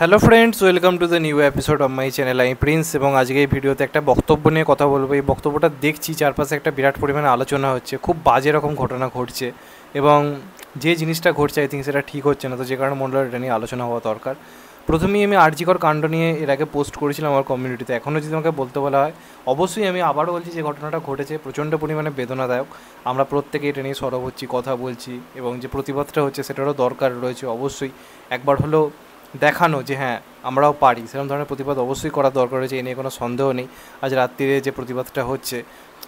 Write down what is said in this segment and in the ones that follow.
Hello friends, welcome to the new episode of my channel. আমি Prince এবং আজকে এই ভিডিওতে একটা বক্তব্য নিয়ে কথা বলবো। এই বক্তব্যটা দেখছি চারপাশে একটা বিরাট পরিমাণে আলোচনা হচ্ছে, খুব বাজে রকম ঘটনা ঘটছে এবং যে জিনিসটা ঘটছে আই থিঙ্ক সেটা ঠিক হচ্ছে না। তো যে কারণে মনে হলো এটা নিয়ে আলোচনা হওয়া দরকার। প্রথমেই আমি আরজিকর কাণ্ড নিয়ে এর আগে পোস্ট করেছিলাম আমার কমিউনিটিতে। এখনও যদি আমাকে বলতে বলা হয়, অবশ্যই আমি আবারও বলছি যে ঘটনাটা ঘটেছে প্রচণ্ড পরিমাণে বেদনাদায়ক। আমরা প্রত্যেকে এটা নিয়ে সরব হচ্ছি, কথা বলছি এবং যে প্রতিবাদটা হচ্ছে সেটারও দরকার রয়েছে অবশ্যই। একবার হলেও দেখানো যে হ্যাঁ আমরাও পারি, সেরকম ধরনের প্রতিবাদ অবশ্যই করার দরকার রয়েছে, এ নিয়ে কোনো সন্দেহ নেই। আজ রাত্রিরে যে প্রতিবাদটা হচ্ছে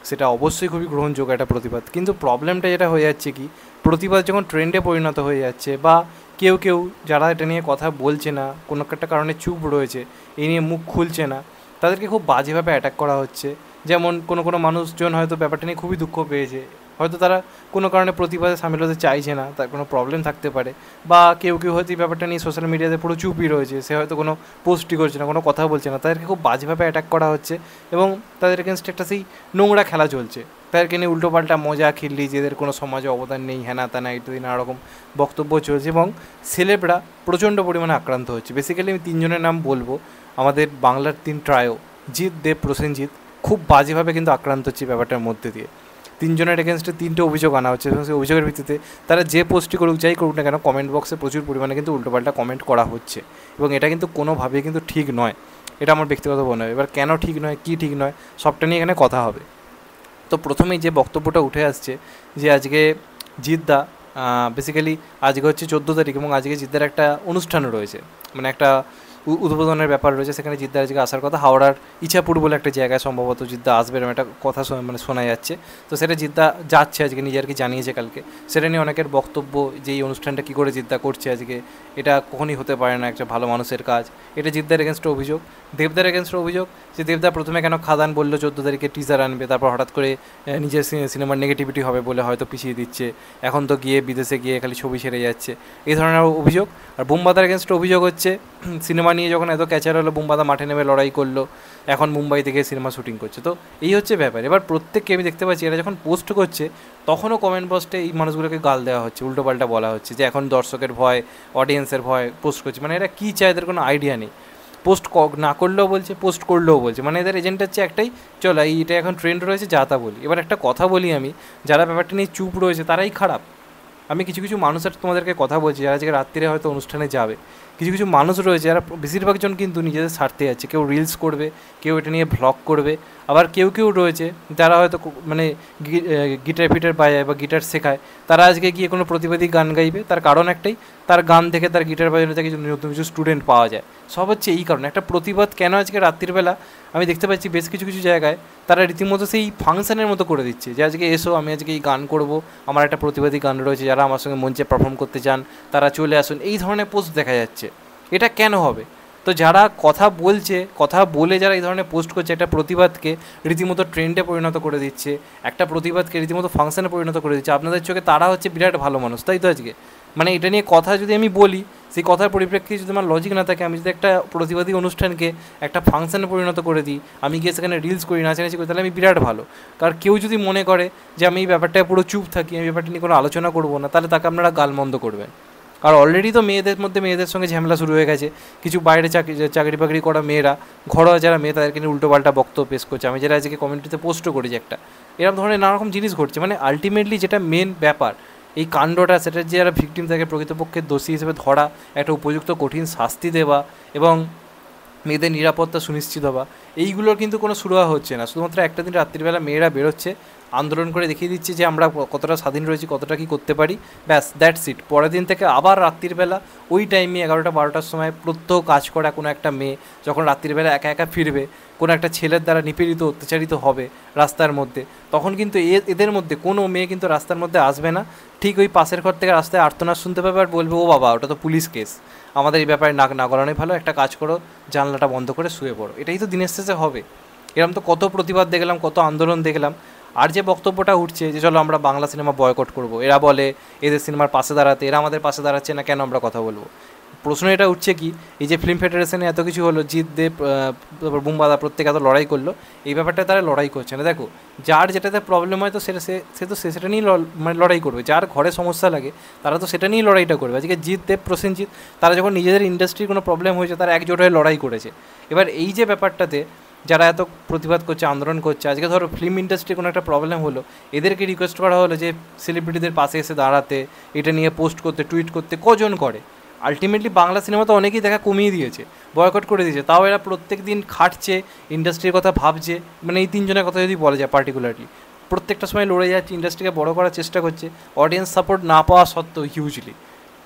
সেটা অবশ্যই খুবই গ্রহণযোগ্য একটা প্রতিবাদ। কিন্তু প্রবলেমটা যেটা হয়ে যাচ্ছে কি, প্রতিবাদ যখন ট্রেন্ডে পরিণত হয়ে যাচ্ছে বা কেউ কেউ যারা এটা নিয়ে কথা বলছে না, কোনো একটা কারণে চুপ রয়েছে, এই নিয়ে মুখ খুলছে না, তাদেরকে খুব বাজেভাবে অ্যাটাক করা হচ্ছে। যেমন কোনো মানুষজন হয়তো ব্যাপারটা নিয়ে খুবই দুঃখ পেয়েছে, হয়তো তারা কোনো কারণে প্রতিবাদে সামিল হতে চাইছে না, তার কোনো প্রবলেম থাকতে পারে। বা কেউ হয়তো এই ব্যাপারটা নিয়ে সোশ্যাল মিডিয়াতে পুরো চুপই রয়েছে, সে হয়তো কোনো পোস্টই করছে না, কোনো কথা বলছে না, তাদেরকে খুব বাজেভাবে অ্যাটাক করা হচ্ছে এবং তাদের এগেনস্টে একটা সেই নোংরা খেলা চলছে। তাদেরকে নিয়ে উল্টোপাল্টা মজা খিল্লি, যে এদের কোনো সমাজে অবদান নেই, হ্যানা ত্যানা ইত্যাদি নানা রকম বক্তব্য চলছে এবং সেলেবরা প্রচণ্ড পরিমাণে আক্রান্ত হচ্ছে। বেসিক্যালি আমি তিনজনের নাম বলবো। আমাদের বাংলার তিন ট্রায়ো, জিৎ, দেব, প্রসেনজিৎ, খুব বাজেভাবে কিন্তু আক্রান্ত হচ্ছে ব্যাপারটার মধ্যে দিয়ে। তিনজনের এগেনস্টে তিনটে অভিযোগ আনা হচ্ছে এবং সেই অভিযোগের ভিত্তিতে তারা যে পোস্টই করুক, যাই করুক না কেন, কমেন্ট বক্সে প্রচুর পরিমাণে কিন্তু উল্টোপাল্টা কমেন্ট করা হচ্ছে এবং এটা কিন্তু কোনোভাবেই কিন্তু ঠিক নয়। এটা আমার ব্যক্তিগত মনে হয়। এবার কেন ঠিক নয়, কী ঠিক নয়, সবটা নিয়ে এখানে কথা হবে। তো প্রথমেই যে বক্তব্যটা উঠে আসছে যে আজকে জিদ্দা, বেসিক্যালি আজকে হচ্ছে 14 তারিখ এবং আজকে জিদ্দার একটা অনুষ্ঠান রয়েছে, মানে একটা উদ্বোধনের ব্যাপার রয়েছে। সেখানে জিদ্দা আজকে আসার কথা, হাওড়ার ইছাপুর বলে একটা জায়গায় সম্ভবত জিদ্দা আসবে, এরকম একটা কথা মানে শোনা যাচ্ছে। তো সেটা জিদ্দা যাচ্ছে আজকে, নিজে আর কি জানিয়েছে কালকে। সেটা নিয়ে অনেকের বক্তব্য যে এই অনুষ্ঠানটা কী করে জিদ্দা করছে আজকে, এটা কখনই হতে পারে না একটা ভালো মানুষের কাজ। এটা জিদ্দার এগেনস্টে অভিযোগ। দেবদার এগেনস্টে অভিযোগ যে দেবদা প্রথমে কেন খাদান বললো 14 তারিখে টিজার আনবে, তারপর হঠাৎ করে নিজের সিনেমার নেগেটিভিটি হবে বলে হয়তো পিছিয়ে দিচ্ছে, এখন তো গিয়ে বিদেশে গিয়ে খালি ছবি ছেড়ে যাচ্ছে, এই ধরনের অভিযোগ। আর বুমবাদার এগেনস্টে অভিযোগ হচ্ছে সিনেমা নিয়ে যখন এত ক্যাচার হলো, বুমবাদা মাঠে নেমে লড়াই করলো, এখন মুম্বাই থেকে সিনেমা শুটিং করছে। তো এই হচ্ছে ব্যাপার। এবার প্রত্যেককে আমি দেখতে পাচ্ছি এরা যখন পোস্ট করছে তখনও কমেন্ট বক্সে এই মানুষগুলোকে গাল দেওয়া হচ্ছে, উল্টোপাল্টা বলা হচ্ছে যে এখন দর্শকের ভয়, অডিয়েন্সের ভয় পোস্ট করছে। মানে এরা কী চায় এদের কোনো আইডিয়া নেই। পোস্ট না করলেও বলছে, পোস্ট করলেও বলছে, মানে এদের এজেন্ট হচ্ছে একটাই, চলো এটা এখন ট্রেন্ড রয়েছে, যা তা বলি। এবার একটা কথা বলি আমি, যারা ব্যাপারটা নিয়ে চুপ রয়েছে তারাই খারাপ। আমি কিছু মানুষের তোমাদেরকে কথা বলছি যারা আজকে রাত্রিরে হয়তো অনুষ্ঠানে যাবে, কিছু মানুষ রয়েছে যারা বেশিরভাগজন কিন্তু নিজেদের স্বার্থে আছে। কেউ রিলস করবে, কেউ এটা নিয়ে ভ্লগ করবে, আবার কেউ রয়েছে যারা হয়তো মানে গিটার ফিটার বাজায় বা গিটার শেখায়, তারা আজকে গিয়ে কোনো প্রতিবাদী গান গাইবে। তার কারণ একটাই, তার গান থেকে তার গিটার বাজানো থেকে নতুন কিছু স্টুডেন্ট পাওয়া যায়। সব হচ্ছে এই কারণে। একটা প্রতিবাদ কেন আজকে রাত্রিবেলা আমি দেখতে পাচ্ছি বেশ কিছু জায়গায় তারা রীতিমতো সেই ফাংশনের মতো করে দিচ্ছে যে আজকে এসো, আমি আজকে এই গান করব, আমার একটা প্রতিবাদী গান রয়েছে, যারা আমার সঙ্গে মঞ্চে পারফর্ম করতে চান তারা চলে আসুন, এই ধরনের পোস্ট দেখা যাচ্ছে। এটা কেন হবে? তো যারা কথা বলছে, কথা বলে যারা এই ধরনের পোস্ট করছে, একটা প্রতিবাদকে রীতিমতো ট্রেন্ডে পরিণত করে দিচ্ছে, একটা প্রতিবাদকে রীতিমতো ফাংশনে পরিণত করে দিচ্ছে, আপনাদের চোখে তারা হচ্ছে বিরাট ভালো মানুষ, তাই তো? আজকে মানে এটা নিয়ে কথা যদি আমি বলি, সেই কথার পরিপ্রেক্ষিতে যদি আমার লজিক না থাকে, আমি যদি একটা প্রতিবাদী অনুষ্ঠানকে একটা ফাংশনে পরিণত করে দিই, আমি গিয়ে সেখানে রিলস করি, নাচানাচি করি, তাহলে আমি বিরাট ভালো। কারণ কেউ যদি মনে করে যে আমি এই ব্যাপারটায় পুরো চুপ থাকি, আমি ব্যাপারটা নিয়ে কোনো আলোচনা করবো না, তাহলে তাকে আপনারা গালমন্দ করবেন। আর অলরেডি তো মেয়েদের সঙ্গে ঝামেলা শুরু হয়ে গেছে। কিছু বাইরে চাকরি বাকরি করা মেয়েরা, ঘরোয়া যারা মেয়ে, তাদেরকে নিয়ে উল্টোপাল্টা বক্তব্য পেশ করছে। আমি যারা আজকে কমিউনিটিতে পোস্টও করেছি একটা, এরকম ধরনের নানা রকম জিনিস ঘটছে। মানে আলটিমেটলি যেটা মেন ব্যাপার এই কাণ্ডটা, সেটা যে যারা ভিকটিম থাকে প্রকৃতপক্ষে দোষী হিসেবে ধরা, একটা উপযুক্ত কঠিন শাস্তি দেওয়া এবং মেয়েদের নিরাপত্তা সুনিশ্চিত হওয়া, এইগুলোর কিন্তু কোনো সুরাহা হচ্ছে না। শুধুমাত্র একটা দিন রাত্রিবেলা মেয়েরা বেরোচ্ছে, আন্দোলন করে দেখিয়ে দিচ্ছে যে আমরা কতটা স্বাধীন রয়েছি, কতটা কী করতে পারি, ব্যাস দ্যাটস ইট। পরের দিন থেকে আবার রাত্রিবেলা ওই টাইমে 11টা-12টার সময় প্রত্যহ কাজ করা কোনো একটা মেয়ে যখন রাত্রিবেলা একা ফিরবে, কোনো একটা ছেলের দ্বারা নিপীড়িত, অত্যাচারিত হবে রাস্তার মধ্যে, তখন কিন্তু এদের মধ্যে কোনো মেয়ে কিন্তু রাস্তার মধ্যে আসবে না। ঠিক ওই পাশের ঘর থেকে রাস্তায় আর্তনাদ শুনতে পাবে আর বলবে, ও বাবা, ওটা তো পুলিশ কেস, আমাদের এই ব্যাপারে নাক না গলানোই ভালো, একটা কাজ করো, জানলাটা বন্ধ করে শুয়ে পড়ো। এটাই তো দিনের শেষে হবে। এরকম তো কত প্রতিবাদ দেখলাম, কত আন্দোলন দেখলাম। আর যে বক্তব্যটা উঠছে যে চলো আমরা বাংলা সিনেমা বয়কট করব, এরা বলে এদের সিনেমার পাশে দাঁড়াতে, এরা আমাদের পাশে দাঁড়াচ্ছে না, কেন আমরা কথা বলবো? প্রশ্ন এটা উঠছে কি, এই যে ফিল্ম ফেডারেশনে এত কিছু হলো, জিৎ দেব তারপর বুম্বাদা প্রত্যেকে এত লড়াই করলো, এই ব্যাপারটা তারা লড়াই করছে না। দেখো, যার যেটাতে প্রবলেম হয় তো সেটা নিয়েই মানে লড়াই করবে। যার ঘরে সমস্যা লাগে তারা তো সেটা নিয়েই লড়াইটা করবে। আজকে জিৎ দেব, প্রসেনজিৎ, তারা যখন নিজেদের ইন্ডাস্ট্রির কোনো প্রবলেম হয়েছে তারা একজোট হয়ে লড়াই করেছে। এবার এই যে ব্যাপারটাতে যারা এত প্রতিবাদ করছে, আন্দোলন করছে, আজকে ধরো ফিল্ম ইন্ডাস্ট্রির কোনো একটা প্রবলেম হলো, এদেরকে রিকোয়েস্ট করা হলো যে সেলিব্রিটিদের পাশে এসে দাঁড়াতে, এটা নিয়ে পোস্ট করতে, টুইট করতে, কজন করে? আলটিমেটলি বাংলা সিনেমা তো অনেকেই দেখা কমিয়ে দিয়েছে, বয়কট করে দিয়েছে, তাও এরা প্রত্যেক দিন খাটছে, ইন্ডাস্ট্রির কথা ভাবছে। মানে এই তিনজনের কথা যদি বলা যায় পার্টিকুলারলি, প্রত্যেকটা সময় লড়ে যাচ্ছে, ইন্ডাস্ট্রিকে বড় করার চেষ্টা করছে, অডিয়েন্স সাপোর্ট না পাওয়া সত্ত্বেও হিউজলি।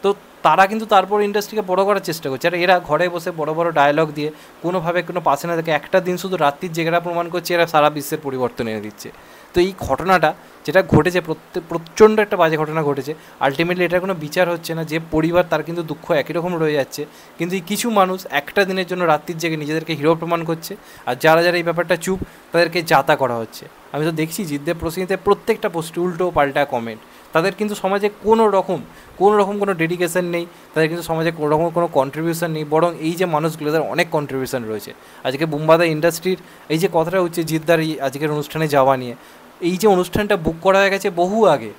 তো তারা কিন্তু তারপর ইন্ডাস্ট্রিকে বড় করার চেষ্টা করছে, আর এরা ঘরে বসে বড় বড় ডায়লগ দিয়ে কোনোভাবে কোনো পাশে না থাকে, একটা দিন শুধু রাত্রির জেগেরা প্রমাণ করছে এরা সারা বিশ্বের পরিবর্তন এনে দিচ্ছে। তো এই ঘটনাটা যেটা ঘটেছে, প্রচণ্ড একটা বাজে ঘটনা ঘটেছে। আলটিমেটলি এটার কোনো বিচার হচ্ছে না। যে পরিবার, তার কিন্তু দুঃখ একই রকম রয়ে যাচ্ছে, কিন্তু এই কিছু মানুষ একটা দিনের জন্য রাত্রির জেগে নিজেদেরকে হিরো প্রমাণ করছে, আর যারা যারা এই ব্যাপারটা চুপ, তাদেরকে যাতা করা হচ্ছে। আমি তো দেখছি জিৎদেব, প্রসেনজিতের প্রত্যেকটা পোস্টে উল্টো পাল্টা কমেন্ট। তাদের কিন্তু সমাজে কোনো রকম কোনো ডেডিকেশন নেই, তাদের কিন্তু সমাজে কোনো রকম কোনো কন্ট্রিবিউশন নেই, বরং এই যে মানুষগুলো, তাদের অনেক কন্ট্রিবিউশন রয়েছে। আজকে বুম্বাদা ইন্ডাস্ট্রির এই যে কথাটা হচ্ছে জিদ্দার এই আজকের অনুষ্ঠানে যাওয়া নিয়ে, এই যে অনুষ্ঠানটা বুক করা হয়ে গেছে বহু আগে,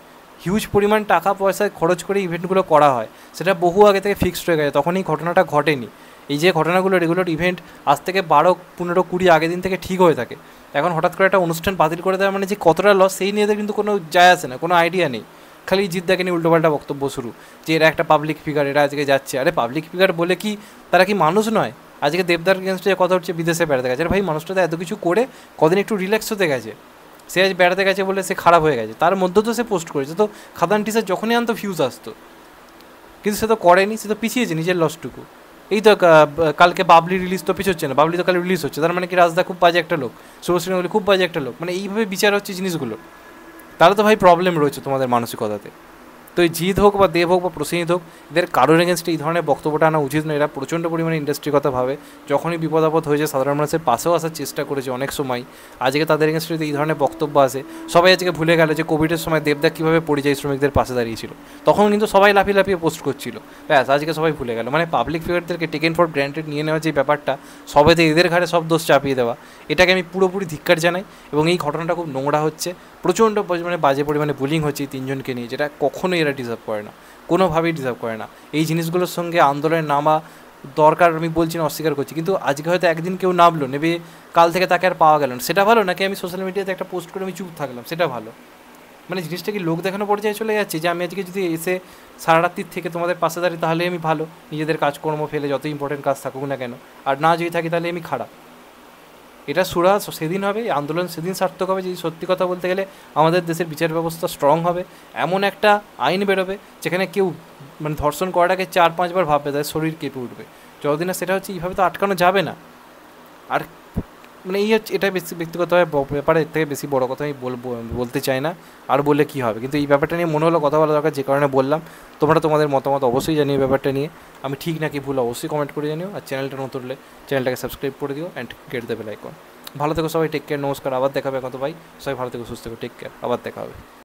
হিউজ পরিমাণ টাকা পয়সা খরচ করে ইভেন্টগুলো করা হয়, সেটা বহু আগে থেকে ফিক্সড হয়ে গেছে, তখন এই ঘটনাটা ঘটেনি। এই যে ঘটনাগুলো, রেগুলার ইভেন্ট আজ থেকে 12, 15, 20 আগের দিন থেকে ঠিক হয়ে থাকে, এখন হঠাৎ করে একটা অনুষ্ঠান বাতিল করে দেওয়া মানে যে কতটা লস, সেই নিয়ে কিন্তু কোনো যায় আসে না, কোনো আইডিয়া নেই। খালি জিদ্দাকে নিয়ে উল্টোপাল্টা বক্তব্য শুরু, যে এরা একটা পাবলিক ফিগার, এরা আজকে যাচ্ছে। আরে পাবলিক ফিগার বলে কি তারা কি মানুষ নয়? আজকে দেবদার এগেনস্টে কথা হচ্ছে বিদেশে বেড়াতে গেছে, আরে ভাই মানুষটা তো এত কিছু করে কদিন একটু রিল্যাক্স হতে গেছে, সে আজ বেড়াতে গেছে বলে সে খারাপ হয়ে গেছে, তার মধ্যে তো সে পোস্ট করেছে। তো খাদান টিচার যখনই আনতো ভিউজ আসতো, কিন্তু সে তো করেনি, সে তো পিছিয়েছে নিজের লসটুকু। এই তো কালকে বাবলি রিলিজ তো পিছোচ্ছে না, বাবলি তো কালে রিলিজ হচ্ছে, তার মানে কি রাজদা খুব বাজে একটা লোক, শুভশ্রী বলে খুব বাজে একটা লোক? মানে এইভাবে বিচার হচ্ছে জিনিসগুলো, তাহলে তো ভাই প্রবলেম রয়েছে তোমাদের মানসিকতাতে। তো এই জিৎ হোক বা দেব হোক বা প্রসেনজিৎ হোক, এদের কারোর এগেনস্টে এই ধরনের বক্তব্যটা আনা উচিত নয়। এরা প্রচণ্ড পরিমাণে ইন্ডাস্ট্রির কথা ভাবে, যখনই বিপদ আপদ হয়েছে সাধারণ মানুষের পাশেও আসার চেষ্টা করেছে অনেক সময়। আজকে তাদের এগেনস্টে যদি এই ধরনের বক্তব্য আসে, সবাই আজকে ভুলে গেল যে কোভিডের সময় দেবদা কীভাবে পরিযায়ী শ্রমিকদের পাশে দাঁড়িয়েছিল, তখন কিন্তু সবাই লাফিয়ে লাফিয়ে পোস্ট করছিল, ব্যাস আজকে সবাই ভুলে গেল। মানে পাবলিক ফিগারদেরকে টেকেন ফর গ্র্যান্টেড নিয়ে নেওয়া যে ব্যাপারটা, সবাইতে এদের ঘাড়ে সব দোষ চাপিয়ে দেওয়া, এটাকে আমি পুরোপুরি ধিক্কার জানাই। এবং এই ঘটনাটা খুব নোংরা হচ্ছে, প্রচণ্ড পরিমাণে বাজে পরিমাণে বুলিং হচ্ছে এই তিনজনকে নিয়ে, যেটা কখনোই এরা ডিজার্ভ করে না, কোনোভাবেই ডিজার্ভ করে না। এই জিনিসগুলোর সঙ্গে আন্দোলনে নামা দরকার, আমি বলছি না, অস্বীকার করছি, কিন্তু আজকে হয়তো একদিন কেউ নামলো, নেবে কাল থেকে তাকে আর পাওয়া গেল না, সেটা ভালো নাকি আমি সোশ্যাল মিডিয়াতে একটা পোস্ট করে আমি চুপ থাকলাম সেটা ভালো? মানে জিনিসটা কি লোক দেখানো পর্যায়ে চলে যাচ্ছে, যে আমি আজকে যদি এসে সারা রাত্রির থেকে তোমাদের পাশে দাঁড়িয়ে তাহলে আমি ভালো, নিজেদের কাজকর্ম ফেলে যত ইম্পর্টেন্ট কাজ থাকুক না কেন, আর না যদি থাকি তাহলে আমি খারাপ? এটা সুরা সেদিন হবে, আন্দোলন সেদিন সার্থক হবে, যদি সত্যি কথা বলতে গেলে আমাদের দেশের বিচার ব্যবস্থা স্ট্রং হবে, এমন একটা আইন বেরোবে যেখানে কেউ মানে ধর্ষণ করাটাকে 4-5 বার ভাববে, তাদের শরীর কেঁপে উঠবে। যতদিন না সেটা হচ্ছে, এইভাবে তো আটকানো যাবে না। আর মানে এই হচ্ছে, এটা বেশি ব্যক্তিগতভাবে ব্যাপারে, এর থেকে বেশি বড় কথা আমি বলতে চাই না, আর বললে কী হবে। কিন্তু এই ব্যাপারটা নিয়ে মনে হলো কথা বলা দরকার, যে কারণে বললাম। তোমরা তোমাদের মতামত অবশ্যই জানিও ব্যাপারটা নিয়ে, আমি ঠিক নাকি ভুল অবশ্যই কমেন্ট করে জানিও। আর চ্যানেলটা নতুন হলে চ্যানেলটাকে সাবস্ক্রাইব করে দিও and get the bell icon. ভালো থেকো সবাই, টেক কেয়ার, নমস্কার, আবার দেখা হবে কত ভাই, সবাই ভালো থেকো, সুস্থ থেকো, টেক কেয়ার, আবার দেখা হবে।